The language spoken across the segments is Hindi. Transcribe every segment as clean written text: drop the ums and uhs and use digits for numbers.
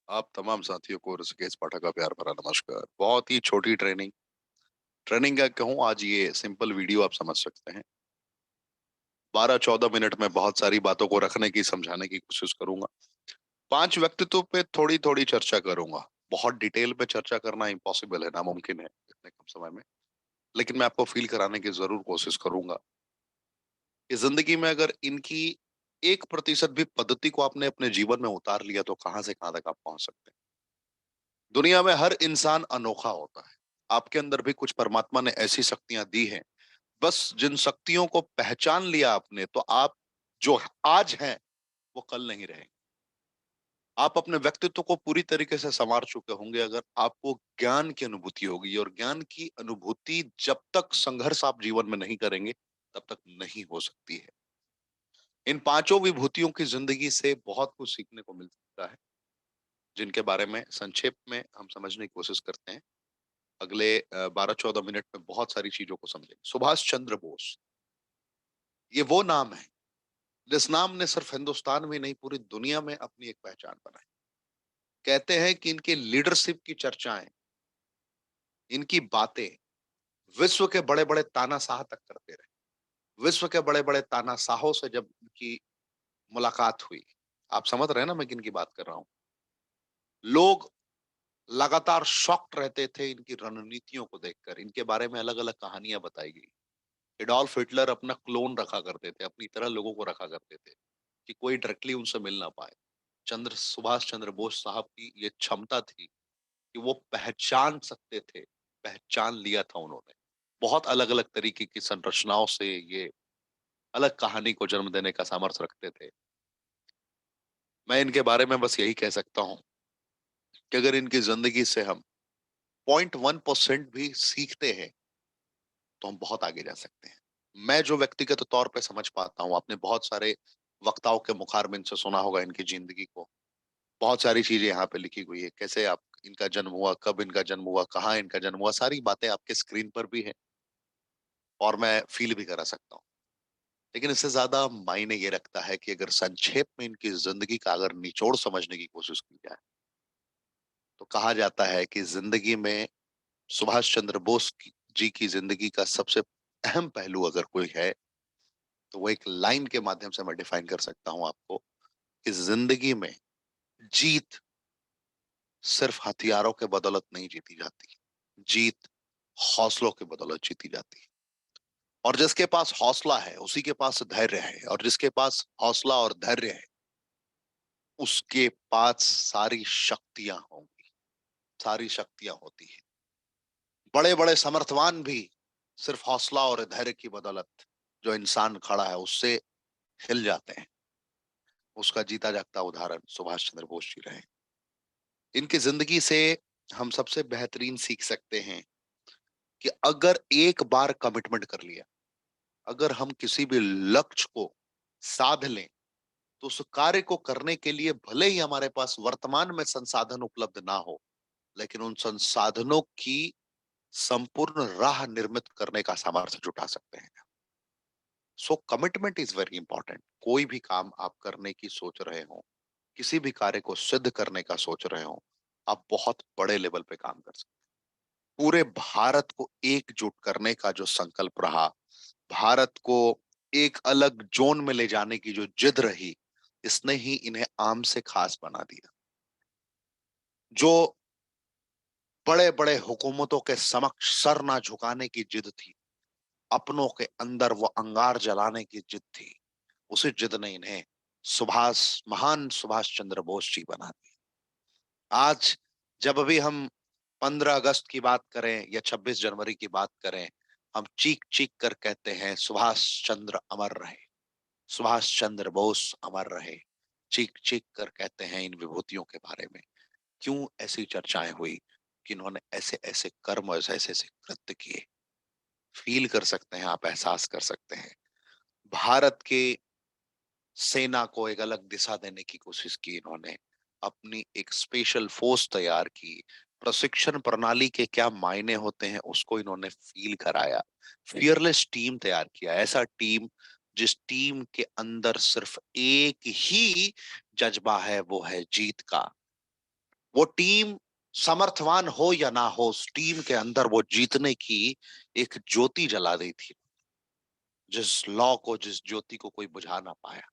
आप तमाम साथियों को ऋषिकेश पाठक का प्यार भरा नमस्कार। बहुत ही छोटी ट्रेनिंग ट्रेनिंग का कहूँ, आज ये सिंपल वीडियो आप समझ सकते हैं। 12-14 मिनट में बहुत सारी बातों को रखने की, समझाने की कोशिश करूंगा। 5 व्यक्तित्व पे थोड़ी थोड़ी चर्चा करूंगा। बहुत डिटेल पे चर्चा करना इम्पॉसिबल है, नामुमकिन है इतने कम समय में। लेकिन मैं आपको फील कराने की जरूर कोशिश करूंगा कि जिंदगी में अगर इनकी 1% भी पद्धति को आपने अपने जीवन में उतार लिया तो कहां से कहां तक आप पहुंच सकते हैं। दुनिया में हर इंसान अनोखा होता है। आपके अंदर भी कुछ परमात्मा ने ऐसी शक्तियां दी हैं। बस जिन शक्तियों को पहचान लिया आपने, तो आप जो आज हैं वो कल नहीं रहेंगे। आप अपने व्यक्तित्व को पूरी तरीके से संवार चुके होंगे अगर आपको ज्ञान की अनुभूति होगी, और ज्ञान की अनुभूति जब तक संघर्ष आप जीवन में नहीं करेंगे तब तक नहीं हो सकती है। इन पांचों विभूतियों की जिंदगी से बहुत कुछ सीखने को मिल सकता है, जिनके बारे में संक्षेप में हम समझने की कोशिश करते हैं। अगले 12-14 मिनट में बहुत सारी चीजों को समझेंगे। सुभाष चंद्र बोस, ये वो नाम है जिस नाम ने सिर्फ हिंदुस्तान में नहीं, पूरी दुनिया में अपनी एक पहचान बनाई। कहते हैं कि इनके लीडरशिप की चर्चाएं, इनकी बातें विश्व के बड़े बड़े तानाशाह तक करते रहे। विश्व के बड़े बड़े तानाशाहों से जब इनकी मुलाकात हुई, आप समझ रहे हैं ना मैं किन की बात कर रहा हूं। लोग लगातार शॉक्ड रहते थे इनकी रणनीतियों को देखकर। इनके बारे में अलग अलग कहानियां बताई गई। एडोल्फ हिटलर अपना क्लोन रखा करते थे, अपनी तरह लोगों को रखा करते थे कि कोई डायरेक्टली उनसे मिल ना पाए। चंद्र सुभाष चंद्र बोस साहब की ये क्षमता थी कि वो पहचान सकते थे। पहचान लिया था उन्होंने। बहुत अलग अलग तरीके की संरचनाओं से ये अलग कहानी को जन्म देने का सामर्थ्य रखते थे। मैं इनके बारे में बस यही कह सकता हूँ कि अगर इनकी जिंदगी से हम 0.1% भी सीखते हैं तो हम बहुत आगे जा सकते हैं। मैं जो व्यक्तिगत तौर पे समझ पाता हूँ, आपने बहुत सारे वक्ताओं के मुखारबिन से सुना होगा इनकी जिंदगी को। बहुत सारी चीजें यहाँ पे लिखी हुई है, कैसे आप इनका जन्म हुआ, कब इनका जन्म हुआ, कहाँ इनका जन्म हुआ, सारी बातें आपके स्क्रीन पर भी है और मैं फील भी करा सकता हूँ। लेकिन इससे ज्यादा मायने ये रखता है कि अगर संक्षेप में इनकी जिंदगी का अगर निचोड़ समझने की कोशिश की जाए, तो कहा जाता है कि जिंदगी में सुभाष चंद्र बोस जी की जिंदगी का सबसे अहम पहलू अगर कोई है, तो वो एक लाइन के माध्यम से मैं डिफाइन कर सकता हूं आपको कि जिंदगी में जीत सिर्फ हथियारों के बदौलत नहीं जीती जाती। जीत हौसलों के बदौलत जीती जाती है। और जिसके पास हौसला है उसी के पास धैर्य है, और जिसके पास हौसला और धैर्य है उसके पास सारी शक्तियां होंगी। सारी शक्तियां होती है। बड़े बड़े समर्थवान भी सिर्फ हौसला और धैर्य की बदौलत, जो इंसान खड़ा है उससे हिल जाते हैं। उसका जीता जागता उदाहरण सुभाष चंद्र बोस जी रहे। इनकी जिंदगी से हम सबसे बेहतरीन सीख सकते हैं कि अगर एक बार कमिटमेंट कर लिया, अगर हम किसी भी लक्ष्य को साध लें, तो उस कार्य को करने के लिए भले ही हमारे पास वर्तमान में संसाधन उपलब्ध ना हो, लेकिन उन संसाधनों की संपूर्ण राह निर्मित करने का सामर्थ्य जुटा सकते हैं। सो कमिटमेंट इज वेरी इंपॉर्टेंट। कोई भी काम आप करने की सोच रहे हो, किसी भी कार्य को सिद्ध करने का सोच रहे हो, आप बहुत बड़े लेवल पे काम कर सकते हैं। पूरे भारत को एकजुट करने का जो संकल्प रहा, भारत को एक अलग जोन में ले जाने की जो जिद रही, इसने ही इन्हें आम से खास बना दिया। जो बड़े बड़े हुकूमतों के समक्ष सर ना झुकाने की जिद थी, अपनों के अंदर वो अंगार जलाने की जिद थी, उसी जिद ने इन्हें महान सुभाष चंद्र बोस जी बना दिया। आज जब भी हम 15 अगस्त की बात करें या 26 जनवरी की बात करें, हम चीख चीख कर कहते हैं सुभाष चंद्र अमर रहे, सुभाष चंद्र बोस अमर रहे। चीख चीख कर कहते हैं इन विभूतियों के बारे में। क्यों ऐसी चर्चाएं हुई कि इन्होंने ऐसे ऐसे कर्म, ऐसे ऐसे ऐसे कृत्य किए। फील कर सकते हैं आप, एहसास कर सकते हैं। भारत के सेना को एक अलग दिशा देने की कोशिश की इन्होंने। अपनी एक स्पेशल फोर्स तैयार की। प्रशिक्षण प्रणाली के क्या मायने होते हैं उसको इन्होंने फील कराया। फियरलेस टीम तैयार किया, ऐसा टीम जिस टीम के अंदर सिर्फ एक ही जज्बा है, वो है जीत का। वो टीम समर्थवान हो या ना हो, उस टीम के अंदर वो जीतने की एक ज्योति जला दी थी, जिस लौ को, जिस ज्योति को कोई बुझा ना पाया।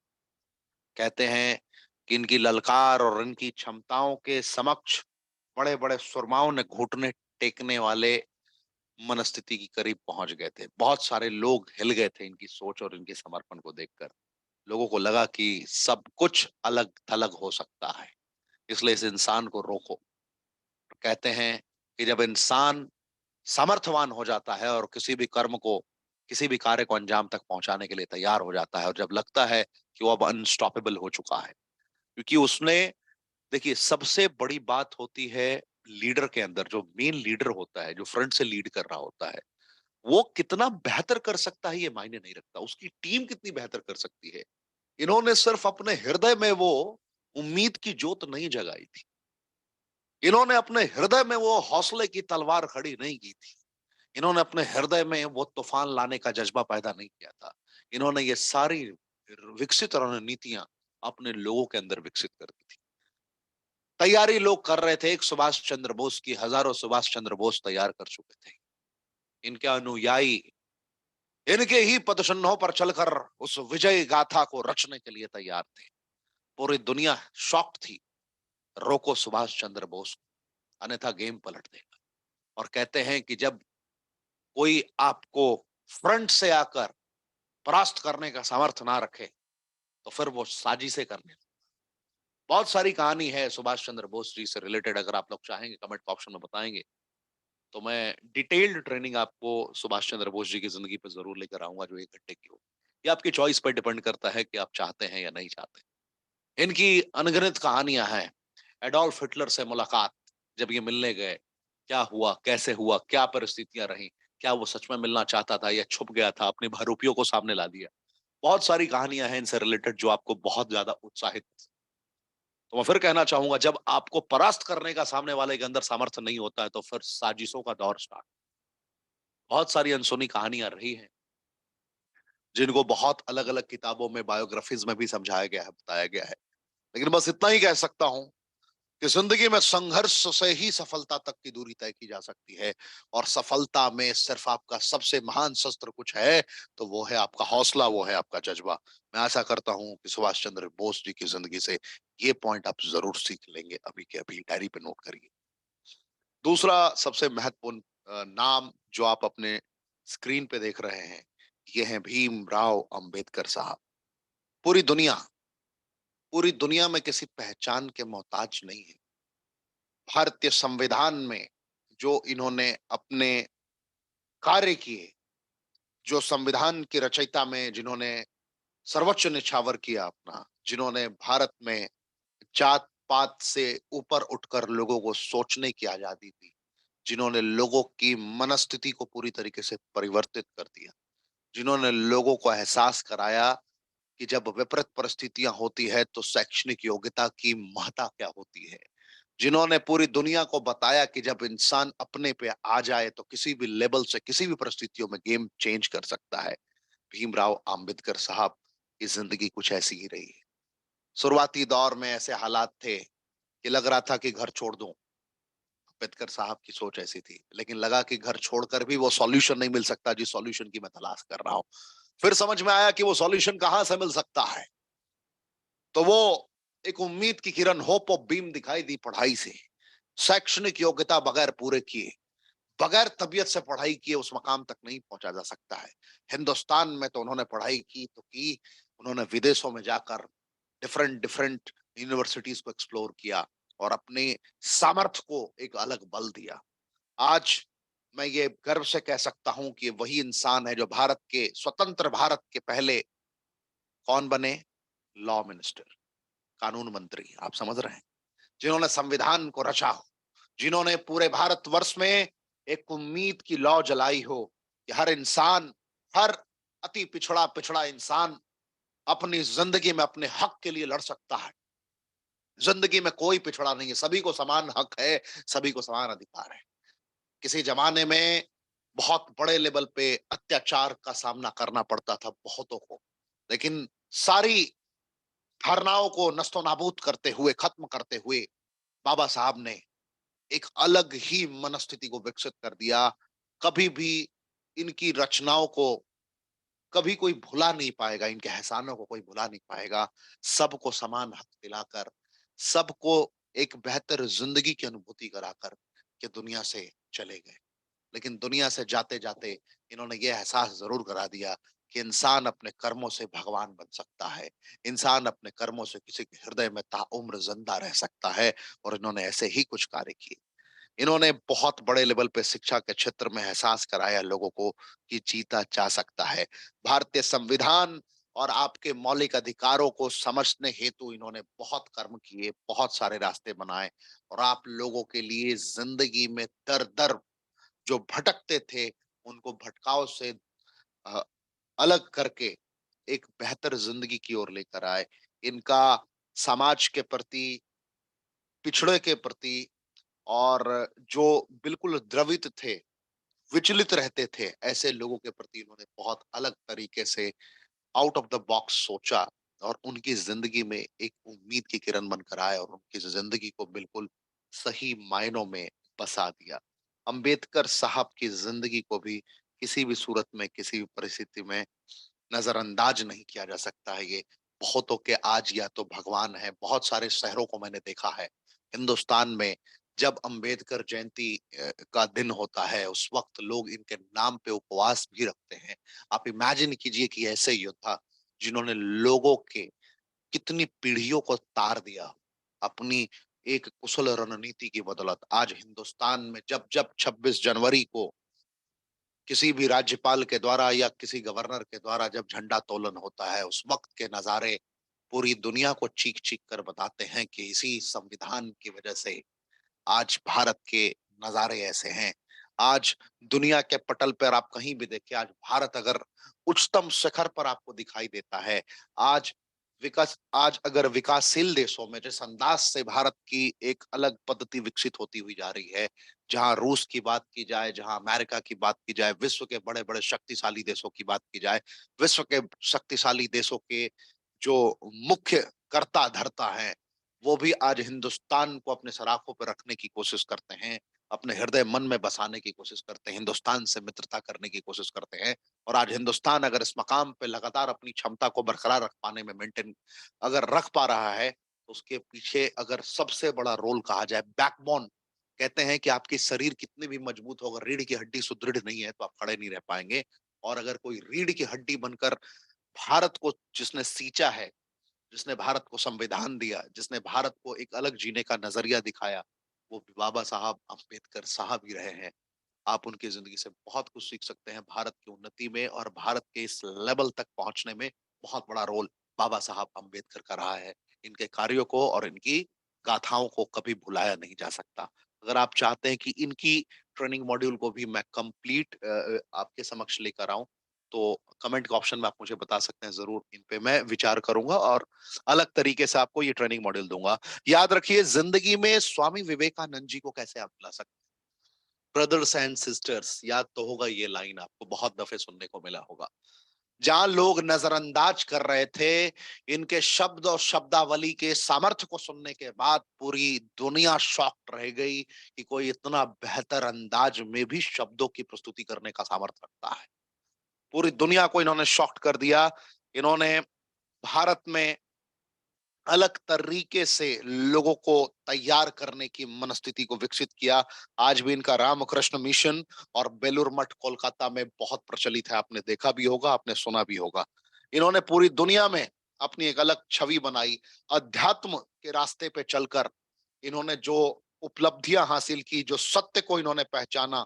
कहते हैं कि इनकी ललकार और इनकी क्षमताओं के समक्ष बड़े बड़े सुरमाओं ने घुटने टेकने वाले मनस्थिति की करीब पहुंच गए थे। बहुत सारे लोग हिल गए थे इनकी सोच और इनके समर्पण को देखकर। लोगों को लगा कि सब कुछ अलग थलग हो सकता है, इसलिए इस इंसान को रोको। कहते हैं कि जब इंसान समर्थवान हो जाता है और किसी भी कर्म को, किसी भी कार्य को अंजाम तक पहुंचाने के लिए तैयार हो जाता है, और जब लगता है कि वो अब अनस्टॉपेबल हो चुका है, क्योंकि उसने, देखिए सबसे बड़ी बात होती है लीडर के अंदर, जो मेन लीडर होता है, जो फ्रंट से लीड कर रहा होता है, वो कितना बेहतर कर सकता है ये मायने नहीं रखता, उसकी टीम कितनी बेहतर कर सकती है। इन्होंने सिर्फ अपने हृदय में वो उम्मीद की जोत नहीं जगाई थी, इन्होंने अपने हृदय में वो हौसले की तलवार खड़ी नहीं की थी, इन्होंने अपने हृदय में वो तूफान लाने का जज्बा पैदा नहीं किया था। इन्होंने ये सारी विकसित रणनीतियां अपने लोगों के अंदर विकसित कर दी थी। तैयारी लोग कर रहे थे, एक सुभाष चंद्र बोस की, हजारों सुभाष चंद्र बोस तैयार कर चुके थे। इनके अनुयायी इनके ही पदचिन्हों पर चलकर उस विजय गाथा को रचने के लिए तैयार थे। पूरी दुनिया शॉक्ड थी। रोको सुभाष चंद्र बोस को, अन्यथा गेम पलट देगा। और कहते हैं कि जब कोई आपको फ्रंट से आकर परास्त करने का सामर्थ्य ना रखे, तो फिर वो साजिशें करने। बहुत सारी कहानी है सुभाष चंद्र बोस जी से रिलेटेड, अगर आप लोग चाहेंगे कमेंट ऑप्शन में बताएंगे, तो मैं डिटेल्ड ट्रेनिंग आपको सुभाष चंद्र बोस जी की जिंदगी पर जरूर लेकर आऊंगा, जो 1 घंटे की हो। ये आपकी चॉइस पर डिपेंड करता है कि आप चाहते हैं या नहीं चाहते। इनकी अनगिनत कहानियां हैं। एडोल्फ हिटलर से मुलाकात, जब ये मिलने गए, क्या हुआ, कैसे हुआ, क्या परिस्थितियां रही, क्या वो सच में मिलना चाहता था या छुप गया था, अपनी बहरूपियों को सामने ला दिया। बहुत सारी कहानियां हैं इनसे रिलेटेड जो आपको बहुत ज्यादा उत्साहित। तो मैं फिर कहना चाहूंगा, जब आपको परास्त करने का सामने वाले के अंदर सामर्थ्य नहीं होता है, तो फिर साजिशों का दौर स्टार्ट। बहुत सारी अनसुनी कहानियां रही हैं, जिनको बहुत अलग अलग किताबों में, बायोग्राफीज में भी समझाया गया है, बताया गया है। लेकिन बस इतना ही कह सकता हूं कि जिंदगी में संघर्ष से ही सफलता तक की दूरी तय की जा सकती है। और सफलता में सिर्फ आपका सबसे महान शस्त्र कुछ है, तो वो है आपका हौसला, वो है आपका जज्बा। मैं आशा करता हूं कि सुभाष चंद्र बोस जी की जिंदगी से ये पॉइंट आप जरूर सीख लेंगे। अभी के अभी डायरी पे नोट करिए। दूसरा सबसे महत्वपूर्ण नाम जो आप अपने स्क्रीन पे देख रहे हैं, ये है भीम राव अंबेडकर साहब। पूरी दुनिया, पूरी दुनिया में किसी पहचान के मोहताज नहीं है। भारतीय संविधान में जो इन्होंने अपने कार्य किए, जो संविधान की रचयिता में जिन्होंने सर्वोच्च निछावर किया अपना, जिन्होंने भारत में जात पात से ऊपर उठकर लोगों को सोचने की आजादी दी, जिन्होंने लोगों की मनस्थिति को पूरी तरीके से परिवर्तित कर दिया, जिन्होंने लोगों को एहसास कराया कि जब विपरीत परिस्थितियां होती है तो शैक्षणिक योग्यता की महत्ता क्या होती है, जिन्होंने पूरी दुनिया को बताया कि जब इंसान अपने पे आ जाए तो किसी भी लेवल से, किसी भी परिस्थितियों में गेम चेंज कर सकता है। भीमराव अंबेडकर साहब की जिंदगी कुछ ऐसी ही रही है। शुरुआती दौर में ऐसे हालात थे कि लग रहा था कि घर छोड़ दूं। अंबेडकर साहब की सोच ऐसी थी, लेकिन लगा कि घर छोड़कर भी वो सॉल्यूशन नहीं मिल सकता जिस सॉल्यूशन की मैं तलाश कर रहा हूं। फिर समझ में आया कि वो सॉल्यूशन कहां से मिल सकता है। तो वो एक उम्मीद की किरण, होप ऑफ बीम दिखाई दी पढ़ाई से। शैक्षणिक योग्यता बगैर पूरे किए, बगैर तबीयत से पढ़ाई किए उस मकाम तक नहीं पहुंचा जा सकता है। हिंदुस्तान में तो उन्होंने पढ़ाई की तो की, उन्होंने विदेशों में जाकर डिफरेंट डिफरेंट यूनिवर्सिटीज को एक्सप्लोर किया और अपने सामर्थ्य को एक अलग बल दिया। आज मैं ये गर्व से कह सकता हूं कि वही इंसान है जो भारत के, स्वतंत्र भारत के पहले कौन बने, लॉ मिनिस्टर, कानून मंत्री। आप समझ रहे हैं, जिन्होंने संविधान को रचा हो, जिन्होंने पूरे भारतवर्ष में एक उम्मीद की लौ जलाई हो कि हर इंसान, हर अति पिछड़ा पिछड़ा इंसान अपनी जिंदगी में अपने हक के लिए लड़ सकता है। जिंदगी में कोई पिछड़ा नहीं है, सभी को समान हक है, सभी को समान अधिकार है। किसी जमाने में बहुत बड़े लेवल पे अत्याचार का सामना करना पड़ता था बहुतों को, लेकिन सारी धारणाओं को नस्तो नाबूद करते हुए, खत्म करते हुए बाबा साहब ने एक अलग ही मनस्थिति को विकसित कर दिया। कभी भी इनकी रचनाओं को कभी कोई भुला नहीं पाएगा, इनके एहसानों को कोई भुला नहीं पाएगा। सबको समान हक दिलाकर, सबको एक बेहतर ज़िंदगी की अनुभूति कराकर के दुनिया से चले गए। लेकिन दुनिया से जाते-जाते इन्होंने ये एहसास ज़रूर करा दिया कि इंसान अपने कर्मों से भगवान बन सकता है। इंसान अपने कर्मों से किसी के हृदय में ताउम्र ज़िंदा रह सकता है, और इन्होंने ऐसे ही कुछ कार्य किए। इन्होंने बहुत बड़े लेवल पे शिक्षा के क्षेत्र में एहसास कराया लोगों को कि जीता जा सकता है। भारतीय संविधान और आपके मौलिक अधिकारों को समझने हेतु इन्होंने बहुत कर्म किए, बहुत सारे रास्ते बनाए, और आप लोगों के लिए ज़िंदगी में दर-दर जो भटकते थे, उनको भटकाव से अ, अलग करके एक बेहतर ज़िंदगी की ओर लेकर आए। इनका समाज के प्रति, पिछड़े के प्रति, और जो बिल्कुल द्रवित थे, विचलित रहते थे, ऐसे लोगों के प्रति इन्होंने बहुत अलग तरीके से आउट ऑफ द बॉक्स सोचा, और उनकी जिंदगी में एक उम्मीद की किरण बनकर आए और उनकी जिंदगी को बिल्कुल सही मायनों में बसा दिया। अंबेडकर साहब की जिंदगी को भी किसी भी सूरत में, किसी भी परिस्थिति में नजरअंदाज नहीं किया जा सकता है। ये बहुतों के आज या तो भगवान है। बहुत सारे शहरों को मैंने देखा है हिंदुस्तान में, जब अंबेडकर जयंती का दिन होता है, उस वक्त लोग इनके नाम पे उपवास भी रखते हैं। आप इमेजिन कीजिए कि ऐसे योद्धा जिन्होंने लोगों के कितनी पीढ़ियों को तार दिया अपनी एक कुशल रणनीति की बदौलत, आज हिंदुस्तान में जब जब 26 जनवरी को किसी भी राज्यपाल के द्वारा या किसी गवर्नर के द्वारा जब झंडा तोलन होता है, उस वक्त के नजारे पूरी दुनिया को चीख चीख कर बताते हैं कि इसी संविधान की वजह से आज भारत के नजारे ऐसे हैं। आज दुनिया के पटल पर आप कहीं भी देखिए, आज भारत अगर उच्चतम शिखर पर आपको दिखाई देता है, आज आज अगर विकासशील देशों में जिस अंदाज से भारत की एक अलग पद्धति विकसित होती हुई जा रही है, जहां रूस की बात की जाए, जहां अमेरिका की बात की जाए, विश्व के बड़े बड़े शक्तिशाली देशों की बात की जाए, विश्व के शक्तिशाली देशों के जो मुख्य कर्ता धर्ता है, वो भी आज हिंदुस्तान को अपने सराखों पर रखने की कोशिश करते हैं, अपने हृदय मन में बसाने की कोशिश करते हैं, हिंदुस्तान से मित्रता करने की कोशिश करते हैं। और आज हिंदुस्तान अगर इस मकाम पे लगातार अपनी क्षमता को बरकरार रख पाने में, मेंटेन अगर रख पा रहा है, तो उसके पीछे अगर सबसे बड़ा रोल कहा जाए बैकबोन, कहते हैं कि आपकी शरीर कितनी भी मजबूत हो, अगर रीढ़ की हड्डी सुदृढ़ नहीं है तो आप खड़े नहीं रह पाएंगे। और अगर कोई रीढ़ की हड्डी बनकर भारत को जिसने सींचा है, जिसने भारत को संविधान दिया, जिसने भारत को एक अलग जीने का नजरिया दिखाया, वो भी बाबा साहब अम्बेडकर साहब ही रहे हैं। आप उनकी जिंदगी से बहुत कुछ सीख सकते हैं भारत की उन्नति में, और भारत के इस लेवल तक पहुंचने में बहुत बड़ा रोल बाबा साहब अम्बेडकर का रहा है। इनके कार्यों को और इनकी गाथाओं को कभी भुलाया नहीं जा सकता। अगर आप चाहते हैं कि इनकी ट्रेनिंग मॉड्यूल को भी मैं कंप्लीट आपके समक्ष लेकर आऊं, तो कमेंट के ऑप्शन में आप मुझे बता सकते हैं, जरूर इन पे मैं विचार करूंगा और अलग तरीके से आपको ये ट्रेनिंग मॉड्यूल दूंगा। याद रखिए, जिंदगी में स्वामी विवेकानंद जी को कैसे आप भुला सकते हैं। ब्रदर्स एंड सिस्टर्स, याद तो होगा ये लाइन, आपको बहुत दफे सुनने को मिला होगा। जहां लोग नजरअंदाज कर रहे थे, इनके शब्द और शब्दावली के सामर्थ्य को सुनने के बाद पूरी दुनिया शॉक्ड रह गई कि कोई इतना बेहतर अंदाज में भी शब्दों की प्रस्तुति करने का सामर्थ्य रखता है। पूरी दुनिया को इन्होंने शॉक्ड कर दिया। इन्होंने भारत में अलग तरीके से लोगों को तैयार करने की मनस्थिति को विकसित किया। आज भी इनका रामकृष्ण मिशन और बेलूर मठ कोलकाता में बहुत प्रचलित है। आपने देखा भी होगा, आपने सुना भी होगा। इन्होंने पूरी दुनिया में अपनी एक अलग छवि बनाई। अध्यात्म के रास्ते पे चलकर इन्होंने जो उपलब्धियां हासिल की, जो सत्य को इन्होंने पहचाना,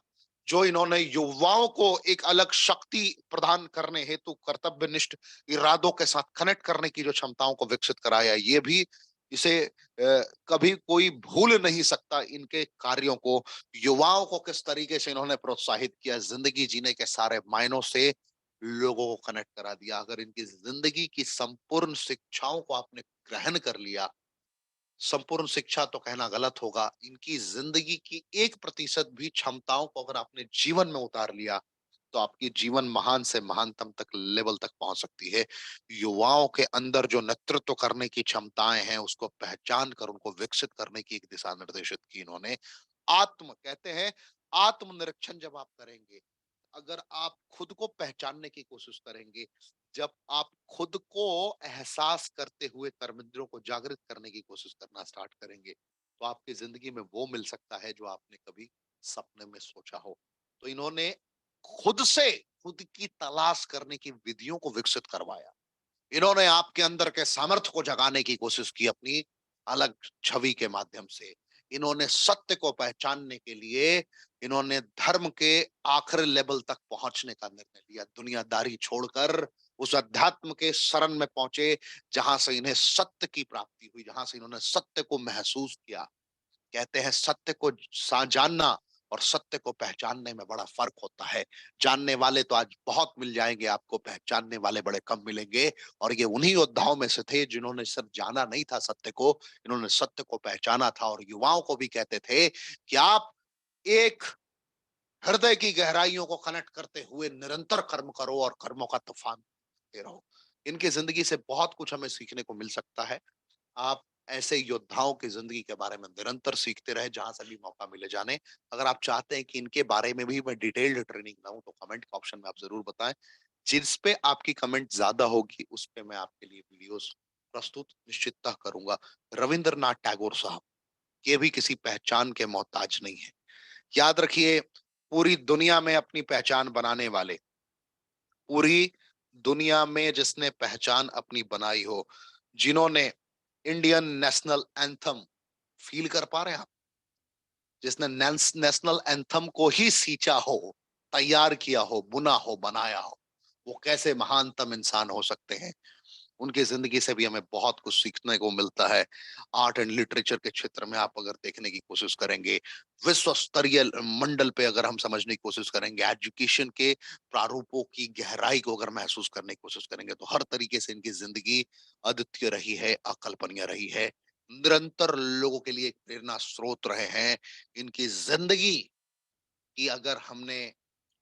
जो इन्होंने युवाओं को एक अलग शक्ति प्रदान करने हेतु कर्तव्यनिष्ठ इरादों के साथ कनेक्ट करने की जो क्षमताओं को विकसित कराया, ये भी इसे कभी कोई भूल नहीं सकता। इनके कार्यों को, युवाओं को किस तरीके से इन्होंने प्रोत्साहित किया, जिंदगी जीने के सारे मायनों से लोगों को कनेक्ट करा दिया। अगर इनकी जिंदगी की संपूर्ण शिक्षाओं को आपने ग्रहण कर लिया, संपूर्ण शिक्षा तो कहना गलत होगा, इनकी जिंदगी की 1% भी क्षमताओं को अगर आपने जीवन में उतार लिया, तो आपकी जीवन महान से महानतम तक लेवल तक पहुंच सकती है। युवाओं के अंदर जो नेतृत्व करने की क्षमताएं हैं उसको पहचान कर उनको विकसित करने की एक दिशा निर्देशित की इन्होंने। आत्म कहते हैं, आत्मनिरीक्षण जब आप करेंगे, अगर आप खुद को पहचानने की कोशिश करेंगे, जब आप खुद को एहसास करते हुए कर्मेंद्रियों को जागृत करने की कोशिश करना स्टार्ट करेंगे, तो आपकी जिंदगी में वो मिल सकता है जो आपने कभी सपने में सोचा हो। तो इन्होंने खुद से खुद की तलाश करने की विधियों को विकसित करवाया। इन्होंने आपके अंदर के सामर्थ्य को जगाने की कोशिश की अपनी अलग छवि के माध्यम से। इन्होंने सत्य को पहचानने के लिए इन्होंने धर्म के आखिरी लेवल तक पहुंचने का निर्णय लिया। दुनियादारी छोड़कर उस अध्यात्म के शरण में पहुंचे जहां से इन्हें सत्य की प्राप्ति हुई, जहां से इन्होंने सत्य को महसूस किया। कहते हैं सत्य को जानना और सत्य को पहचानने में बड़ा फर्क होता है। जानने वाले तो आज बहुत मिल जाएंगे आपको, पहचानने वाले बड़े कम मिलेंगे। और ये उन्हीं योद्धाओं में से थे जिन्होंने सिर्फ जाना नहीं था सत्य को, इन्होंने सत्य को पहचाना था। और युवाओं को भी कहते थे कि आप एक हृदय की गहराइयों को कनेक्ट करते हुए निरंतर कर्म करो और कर्मों का तूफान दे रहो। इनकी जिंदगी से बहुत कुछ हमें सीखने को मिल सकता है। आप ऐसे योद्धाओं की जिंदगी के बारे में निरंतर सीखते रहे जहां से भी मौका मिले जाने। अगर आप चाहते हैं कि इनके बारे में भी मैं डिटेल्ड ट्रेनिंग लाऊं तो कमेंट के ऑप्शन में आप जरूर बताएं। जिस पे आपकी कमेंट ज्यादा होगी उस पे मैं आपके लिए वीडियोस प्रस्तुत निश्चितता करूंगा। रविंद्रनाथ टैगोर साहब ये भी किसी पहचान के मोहताज नहीं है। याद रखिए, पूरी दुनिया में अपनी पहचान बनाने वाले, पूरी दुनिया में जिसने पहचान अपनी बनाई हो, जिन्होंने इंडियन नेशनल एंथम फील कर पा रहे हैं आप, जिसने नेशनल एंथम को ही सींचा हो, तैयार किया हो, बुना हो, बनाया हो, वो कैसे महानतम इंसान हो सकते हैं। उनकी जिंदगी से भी हमें बहुत कुछ सीखने को मिलता है। आर्ट एंड लिटरेचर के क्षेत्र में आप अगर देखने की कोशिश करेंगे, विश्व स्तरीय मंडल पे अगर हम समझने की कोशिश करेंगे, एजुकेशन के प्रारूपों की गहराई को अगर महसूस करने की कोशिश करेंगे, तो हर तरीके से इनकी जिंदगी अद्वितीय रही है, अकल्पनीय रही है। निरंतर लोगों के लिए एक प्रेरणा स्रोत रहे हैं। इनकी जिंदगी कि अगर हमने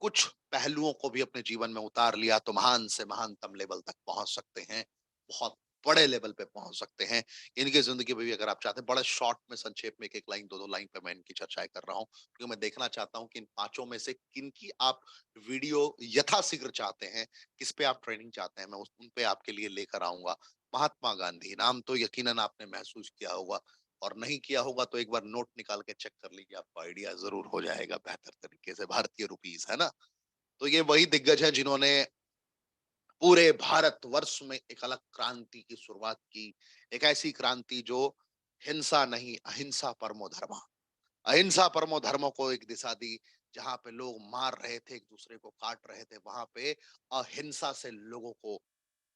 कुछ पहलुओं को भी अपने जीवन में उतार लिया तो महान से महानतम लेवल तक पहुंच सकते हैं, बहुत बड़े लेवल पे पहुंच सकते हैं। इनकी जिंदगी में भी अगर आप चाहते हैं, बड़े शॉर्ट में संक्षेप में एक एक लाइन, दो दो लाइन पे मैं इनकी चर्चाएं कर रहा हूँ, क्योंकि मैं देखना चाहता हूँ कि इन पांचों में से किनकी आप वीडियो यथाशीघ्र चाहते हैं, किस पे आप ट्रेनिंग चाहते हैं, मैं उन पे आपके लिए लेकर आऊंगा। महात्मा गांधी नाम तो यकीनन आपने महसूस किया होगा, और नहीं किया होगा तो एक बार नोट निकाल के चेक कर लीजिए, आपको आइडिया जरूर हो जाएगा बेहतर तरीके से। भारतीय रुपीस है ना। तो ये वही दिग्गज है जिन्होंने पूरे भारत वर्ष में एक अलग क्रांति की शुरुआत की। एक ऐसी क्रांति जो हिंसा नहीं, अहिंसा परमो धर्मा, अहिंसा परमो धर्मों को एक दिशा दी। जहां पे लोग मार रहे थे, एक दूसरे को काट रहे थे, वहां पे अहिंसा से लोगों को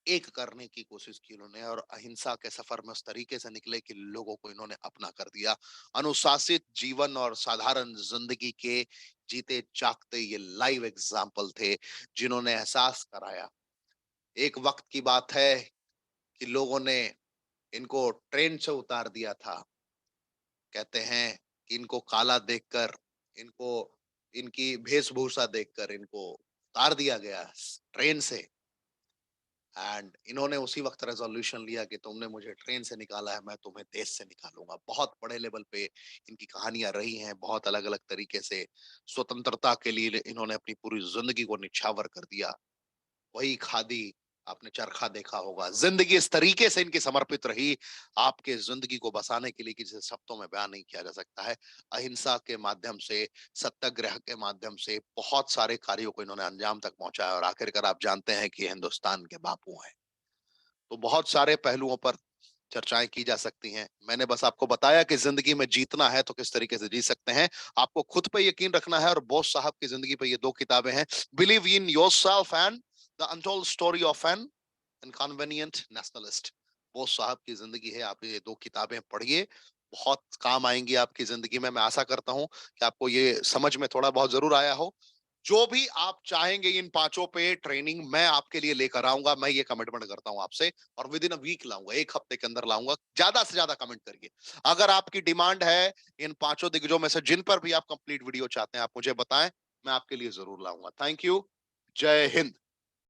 एक करने की कोशिश की उन्होंने, और अहिंसा के सफर में उस तरीके से निकले कि लोगों को इन्होंने अपना कर दिया। अनुशासित जीवन और साधारण जिंदगी के जीते जागते ये लाइव एग्जाम्पल थे, जिन्होंने एहसास कराया। एक वक्त की बात है कि लोगों ने इनको ट्रेन से उतार दिया था। कहते हैं कि इनको काला देखकर, इनको इनकी वेशभूषा देखकर इनको उतार दिया गया ट्रेन से। एंड इन्होंने उसी वक्त रेजोल्यूशन लिया कि तुमने मुझे ट्रेन से निकाला है, मैं तुम्हें देश से निकालूंगा। बहुत बड़े लेवल पे इनकी कहानियां रही हैं, बहुत अलग अलग तरीके से स्वतंत्रता के लिए इन्होंने अपनी पूरी जिंदगी को निछावर कर दिया। वही खादी, आपने चरखा देखा होगा। जिंदगी इस तरीके से इनकी समर्पित रही आपके जिंदगी को बसाने के लिए कि जिसे शब्दों में बयान नहीं किया जा सकता है। अहिंसा के माध्यम से, सत्याग्रह के माध्यम से बहुत सारे कार्यों को इन्होंने अंजाम तक पहुंचाया, और आखिरकार आप जानते हैं कि ये हिंदुस्तान के बापू हैं। तो बहुत सारे पहलुओं पर चर्चाएं की जा सकती हैं। मैंने बस आपको बताया कि जिंदगी में जीतना है तो किस तरीके से जी सकते हैं। आपको खुद पे यकीन रखना है, और बोस साहब की जिंदगी पे ये दो किताबें हैं, believe in yourself and the untold story of an inconvenient nationalist. Bose साहब की जिंदगी है, आप ये दो किताबें पढ़िए, बहुत काम आएंगी आपकी जिंदगी में। मैं आशा करता हूं कि आपको ये समझ में थोड़ा बहुत जरूर आया हो। जो भी आप चाहेंगे इन पांचों पे ट्रेनिंग मैं आपके लिए लेकर आऊंगा, मैं ये कमिटमेंट करता हूं आपसे। और विद इन अ वीक लाऊंगा, एक हफ्ते के अंदर लाऊंगा। ज्यादा से ज्यादा कमेंट करिए। अगर आपकी डिमांड है इन पांचों दिग्गजों में से जिन पर भी आप कंप्लीट वीडियो चाहते हैं, आप मुझे बताएं, मैं आपके लिए जरूर लाऊंगा। Thank you. जय हिंद।